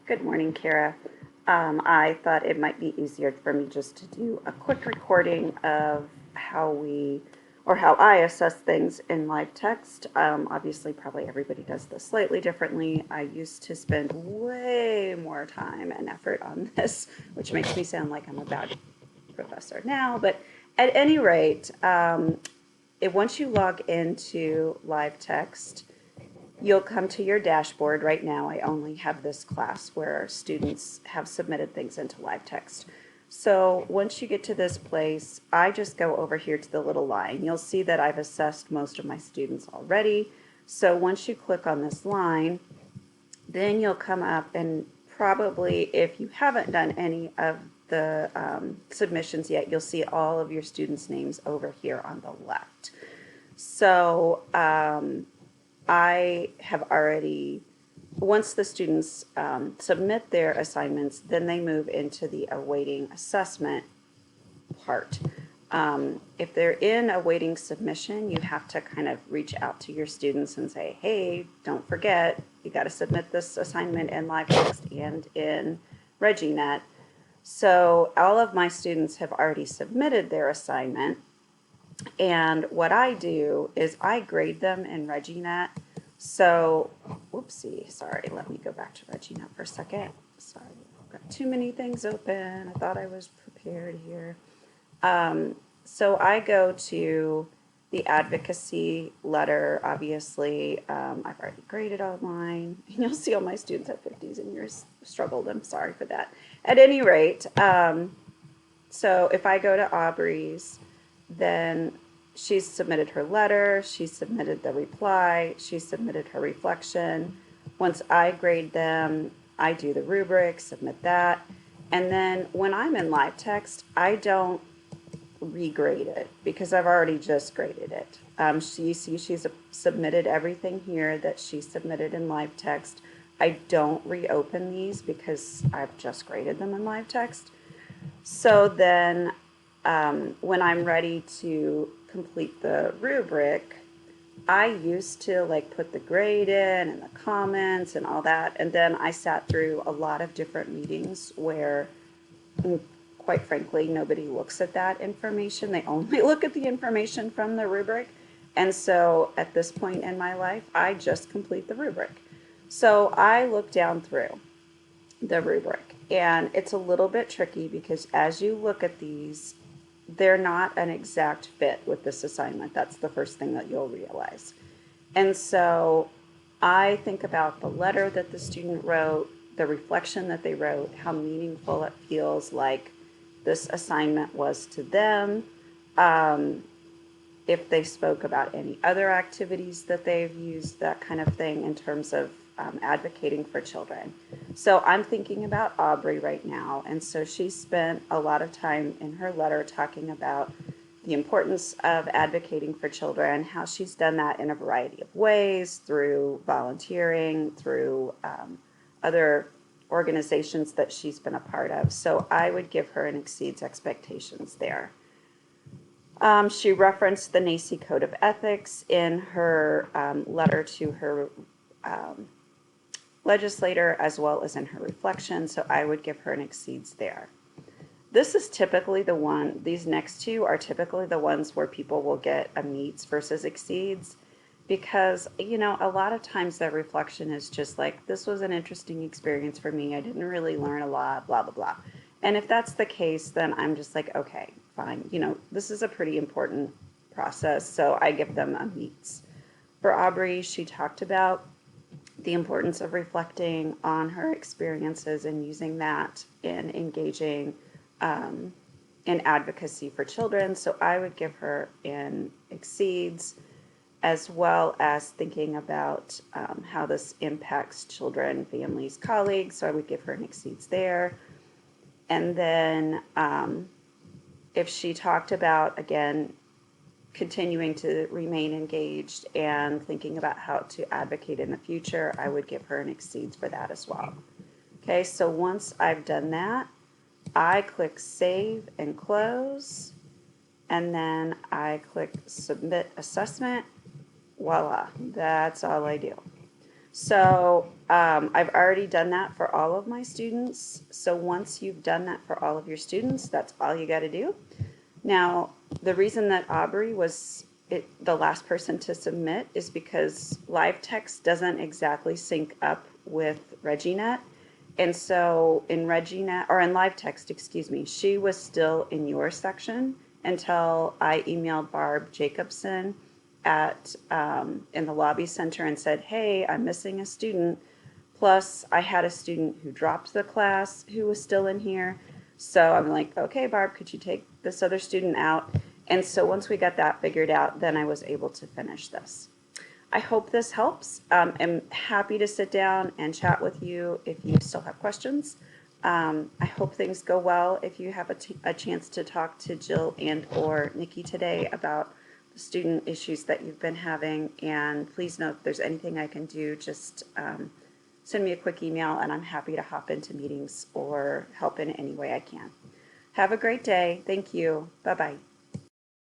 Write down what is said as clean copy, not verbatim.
Good morning, Kara. I thought it might be easier for me just to do a quick recording of how I assess things in Livetext. Obviously, probably everybody does this slightly differently. I used to spend way more time and effort on this, which makes me sound like I'm a bad professor now. But at any rate, once you log into Livetext, you'll come to your dashboard. Right now, I only have this class where students have submitted things into Livetext. So once you get to this place, I just go over here to the little line. You'll see that I've assessed most of my students already. So once you click on this line, then you'll come up and probably, if you haven't done any of the submissions yet, you'll see all of your students' names over here on the left. So I have already, once the students submit their assignments, then they move into the awaiting assessment part. If they're in awaiting submission, you have to kind of reach out to your students and say, hey, don't forget, you got to submit this assignment in Livetext and in ReggieNet. So all of my students have already submitted their assignment. And what I do is I grade them in ReggieNet. So, whoopsie, sorry, let me go back to ReggieNet for a second. Sorry, I've got too many things open. I thought I was prepared here. So I go to the advocacy letter, obviously. I've already graded online. You'll see all my students have 50s and yours struggled. I'm sorry for that. At any rate, so if I go to Aubrey's, then she's submitted her letter, she submitted the reply, she submitted her reflection. Once I grade them, I do the rubric, submit that. And then when I'm in Livetext, I don't regrade it because I've already just graded it. She's submitted everything here that she submitted in Livetext. I don't reopen these because I've just graded them in Livetext. So then when I'm ready to complete the rubric, I used to put the grade in and the comments and all that. And then I sat through a lot of different meetings where, quite frankly, nobody looks at that information. They only look at the information from the rubric. And so at this point in my life, I just complete the rubric. So I look down through the rubric, and it's a little bit tricky because as you look at these, they're not an exact fit with this assignment. That's the first thing that you'll realize. And so I think about the letter that the student wrote, the reflection that they wrote, how meaningful it feels like this assignment was to them, if they spoke about any other activities that they've used, that kind of thing in terms of advocating for children. So I'm thinking about Aubrey right now, and so she spent a lot of time in her letter talking about the importance of advocating for children, how she's done that in a variety of ways, through volunteering, through other organizations that she's been a part of. So I would give her an exceeds expectations there. She referenced the NACCE Code of Ethics in her letter to her legislator, as well as in her reflection, so I would give her an exceeds there. This is typically the one, these next two are typically the ones where people will get a meets versus exceeds, because, a lot of times that reflection is just like, this was an interesting experience for me, I didn't really learn a lot, blah, blah, blah. And if that's the case, then I'm just like, okay, fine. This is a pretty important process, so I give them a meets. For Aubrey, she talked about the importance of reflecting on her experiences and using that in engaging in advocacy for children. So I would give her an exceeds, as well as thinking about how this impacts children, families, colleagues. So I would give her an exceeds there. And then if she talked about, again, continuing to remain engaged and thinking about how to advocate in the future, I would give her an exceeds for that as well. Okay, so once I've done that, I click Save and Close, and then I click Submit Assessment. Voila, that's all I do. So I've already done that for all of my students. So once you've done that for all of your students, that's all you got to do. Now, the reason that Aubrey was the last person to submit is because Livetext doesn't exactly sync up with ReggieNet. And so in ReggieNet, or in Livetext, excuse me, she was still in your section until I emailed Barb Jacobson at in the lobby center and said, hey, I'm missing a student. Plus, I had a student who dropped the class who was still in here. So I'm like, okay, Barb, could you take this other student out? And so once we got that figured out, then I was able to finish this. I hope this helps. I'm happy to sit down and chat with you if you still have questions. I hope things go well. If you have a chance to talk to Jill and or Nikki today about the student issues that you've been having, and please note if there's anything I can do, just send me a quick email and I'm happy to hop into meetings or help in any way I can. Have a great day. Thank you. Bye-bye.